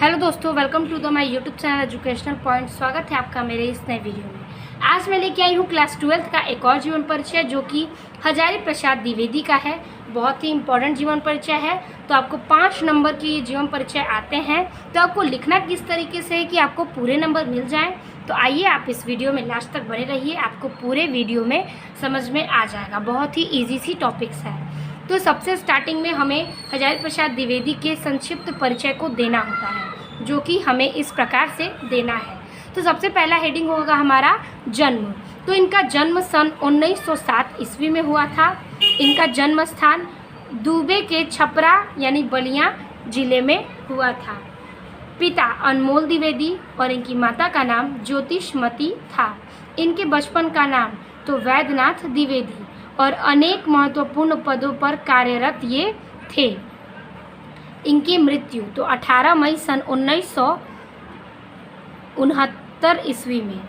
Hello दोस्तों, welcome to the my YouTube channel educational point. स्वागत है आपका मेरे इस नए वीडियो में। आज मैं लेके आई हूँ क्लास 12th का एक और जीवन परिचय जो कि हजारी प्रसाद द्विवेदी का है। बहुत ही इंपॉर्टेंट जीवन परिचय है। तो आपको 5 नंबर की जीवन परिचय आते हैं, तो आपको लिखना किस तरीके से है कि आपको पूरे नंबर मिल जाएँ। तो आइए आप इस वीडियो में लास्ट तक बने रहिए, आपको पूरे वीडियो में समझ में आ जाएगा। बहुत ही ईजी सी टॉपिक्स है। तो सबसे स्टार्टिंग में हमें हजारी प्रसाद द्विवेदी के संक्षिप्त परिचय को देना होता है, जो कि हमें इस प्रकार से देना है। तो सबसे पहला हेडिंग होगा हमारा जन्म। तो इनका जन्म सन 1907 ईस्वी में हुआ था। इनका जन्म स्थान दुबे के छपरा यानी बलिया जिले में हुआ था। पिता अनमोल द्विवेदी और इनकी माता का नाम ज्योतिषमती था। इनके बचपन का नाम तो वैद्यनाथ द्विवेदी और अनेक महत्वपूर्ण पदों पर कार्यरत ये थे। इनकी मृत्यु तो 18 मई सन 1969 ईस्वी में,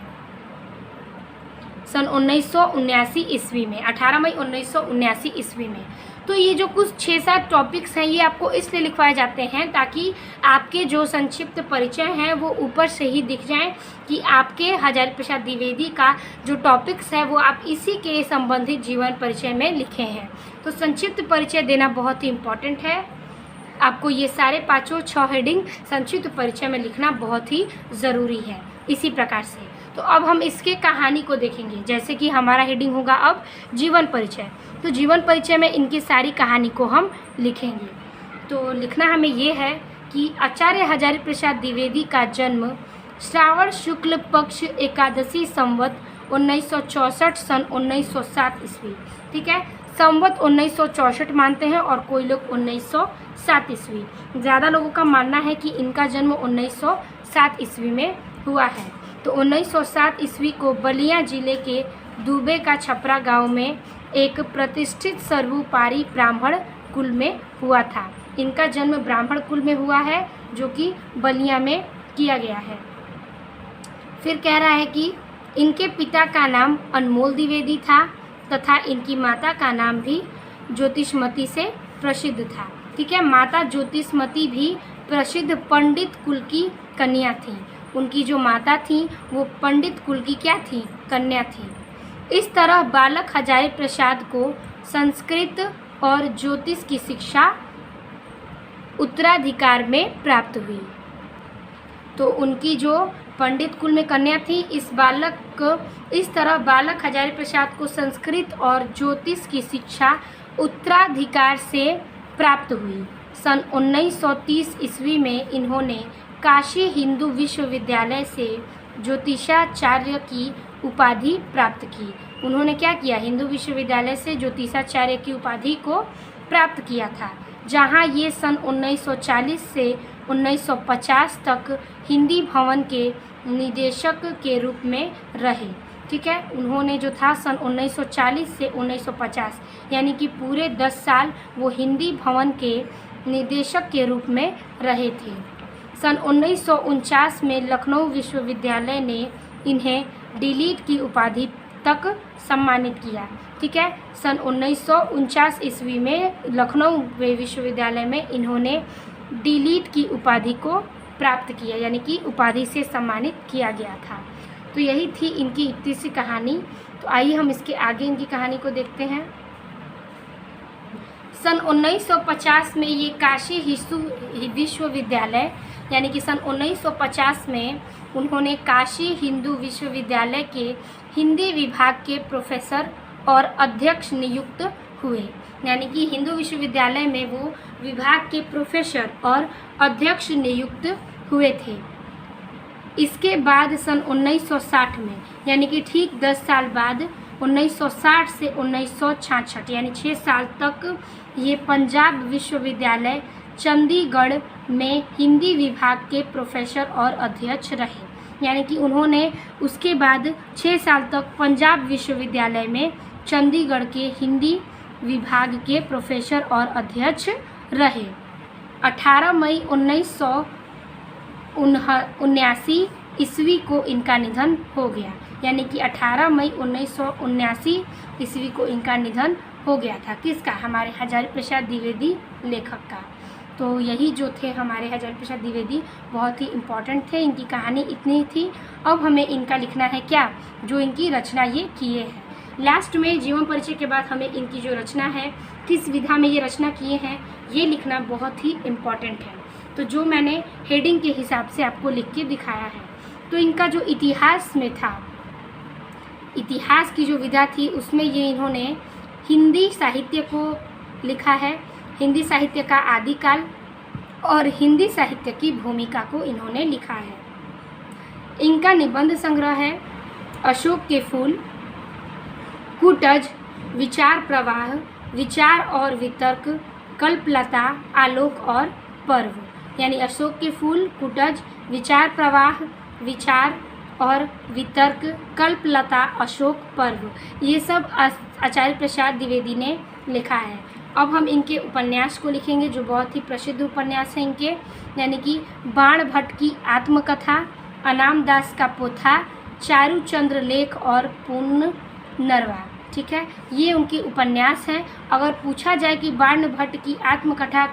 सन 1979 ईस्वी में, 18 मई 1979 ईस्वी में। तो ये जो कुछ 6-7 टॉपिक्स हैं ये आपको इसलिए लिखवाए जाते हैं ताकि आपके जो संक्षिप्त परिचय हैं वो ऊपर से ही दिख जाएं कि आपके हजारी प्रसाद द्विवेदी का जो टॉपिक्स है वो आप इसी के संबंधित जीवन परिचय में लिखे हैं। तो संक्षिप्त परिचय देना बहुत ही इम्पोर्टेंट है। आपको ये सारे 5-6 हेडिंग संक्षिप्त परिचय में लिखना बहुत ही ज़रूरी है। इसी प्रकार से तो अब हम इसके कहानी को देखेंगे। जैसे कि हमारा हेडिंग होगा अब जीवन परिचय। तो जीवन परिचय में इनकी सारी कहानी को हम लिखेंगे। तो लिखना हमें ये है कि आचार्य हजारी प्रसाद द्विवेदी का जन्म श्रावण शुक्ल पक्ष एकादशी संवत 1964 सन 1907 ईस्वी, ठीक है। संवत 1964 मानते हैं और कोई लोग 1907 ईस्वी। ज़्यादा लोगों का मानना है कि इनका जन्म 1907 ईस्वी में हुआ है। तो 1907 ईस्वी को बलिया जिले के दुबे का छपरा गांव में एक प्रतिष्ठित सर्वोपरि ब्राह्मण कुल में हुआ था। इनका जन्म ब्राह्मण कुल में हुआ है जो कि बलिया में किया गया है। फिर कह रहा है कि इनके पिता का नाम अनमोल द्विवेदी था तथा इनकी माता का नाम भी ज्योतिषमती से प्रसिद्ध था, ठीक है। माता ज्योतिषमती भी प्रसिद्ध पंडित कुल की कन्या थी। उनकी जो माता थी वो पंडित कुल की क्या थी? कन्या थी। इस तरह बालक हजारी प्रसाद को संस्कृत और ज्योतिष की शिक्षा उत्तराधिकार में प्राप्त हुई। तो उनकी जो पंडित कुल में कन्या थी, इस तरह बालक हजारी प्रसाद को संस्कृत और ज्योतिष की शिक्षा उत्तराधिकार से प्राप्त हुई। सन 1930 ईस्वी में इन्होंने काशी हिंदू विश्वविद्यालय से ज्योतिषाचार्य की उपाधि प्राप्त की। उन्होंने क्या किया? हिंदू विश्वविद्यालय से ज्योतिषाचार्य की उपाधि को प्राप्त किया था, जहां ये सन 1940 से 1950 तक हिंदी भवन के निदेशक के रूप में रहे, ठीक है। उन्होंने जो था सन 1940 से 1950 यानी कि पूरे 10 साल वो हिंदी भवन के निदेशक के रूप में रहे थे। सन 1949 में लखनऊ विश्वविद्यालय ने इन्हें डीलिट की उपाधि तक सम्मानित किया, ठीक है। सन 1949 ईस्वी में लखनऊ विश्वविद्यालय में इन्होंने डीलिट की उपाधि को प्राप्त किया, यानी कि उपाधि से सम्मानित किया गया था। तो यही थी इनकी इतनी सी कहानी। तो आइए हम इसके आगे इनकी कहानी को देखते हैं। सन 1950 में ये काशी हिंदू विश्वविद्यालय यानी कि सन 1950 में उन्होंने काशी हिंदू विश्वविद्यालय के हिंदी विभाग के प्रोफेसर और अध्यक्ष नियुक्त हुए। यानी कि हिंदू विश्वविद्यालय में वो विभाग के प्रोफेसर और अध्यक्ष नियुक्त हुए थे। इसके बाद सन 1960 में यानी कि ठीक 10 साल बाद 1960 से 1966 यानी 6 साल तक ये पंजाब विश्वविद्यालय चंडीगढ़ में हिंदी विभाग के प्रोफेसर और अध्यक्ष रहे। यानी कि उन्होंने उसके बाद 6 साल तक पंजाब विश्वविद्यालय में चंडीगढ़ के हिंदी विभाग के प्रोफेसर और अध्यक्ष रहे। 18 मई 1979 ईस्वी को इनका निधन हो गया। यानी कि 18 मई 1979 ईस्वी को इनका निधन हो गया था। किसका? हमारे हजारी प्रसाद द्विवेदी लेखक का। तो यही जो थे हमारे हजारी प्रसाद द्विवेदी, बहुत ही इम्पॉर्टेंट थे। इनकी कहानी इतनी थी। अब हमें इनका लिखना है क्या, जो इनकी रचना ये किए हैं। लास्ट में जीवन परिचय के बाद हमें इनकी जो रचना है, किस विधा में ये रचना किए हैं, ये लिखना बहुत ही इम्पॉर्टेंट है। तो जो मैंने हेडिंग के हिसाब से आपको लिख के दिखाया है। तो इनका जो इतिहास में था, इतिहास की जो विधा थी, उसमें ये इन्होंने हिंदी साहित्य को लिखा है, हिंदी साहित्य का आदिकाल और हिंदी साहित्य की भूमिका को इन्होंने लिखा है। इनका निबंध संग्रह है अशोक के फूल, कुटज, विचार प्रवाह, विचार और वितर्क, कल्पलता, आलोक और पर्व। यानी अशोक के फूल, कुटज, विचार प्रवाह, विचार और वितर्क, कल्पलता, अशोक, पर्व, ये सब आचार्य प्रसाद द्विवेदी ने लिखा है। अब हम इनके उपन्यास को लिखेंगे, जो बहुत ही प्रसिद्ध उपन्यास हैं इनके, यानी कि बाण भट्ट की आत्मकथा, अनाम दास का पोथा, चारुचंद्र लेख और पूर्ण नरवा। ठीक है, ये उनके उपन्यास हैं। अगर पूछा जाए कि बाण भट्ट की आत्मकथा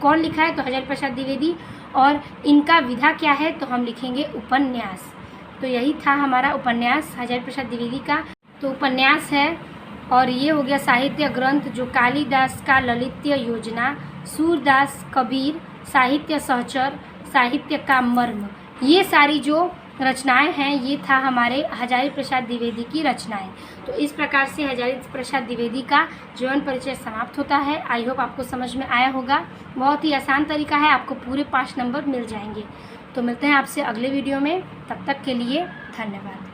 कौन लिखा है, तो हजारी प्रसाद द्विवेदी, और इनका विधा क्या है, तो हम लिखेंगे उपन्यास। तो यही था हमारा उपन्यास हजारी प्रसाद द्विवेदी का। तो उपन्यास है, और ये हो गया साहित्य ग्रंथ जो कालिदास का ललित्य योजना, सूरदास कबीर, साहित्य सहचर, साहित्य का मर्म, ये सारी जो रचनाएं हैं, ये था हमारे हजारी प्रसाद द्विवेदी की रचनाएं। तो इस प्रकार से हजारी प्रसाद द्विवेदी का जीवन परिचय समाप्त होता है। आई होप आपको समझ में आया होगा। बहुत ही आसान तरीका है, आपको पूरे 5 नंबर मिल जाएंगे। तो मिलते हैं आपसे अगले वीडियो में, तब तक के लिए धन्यवाद।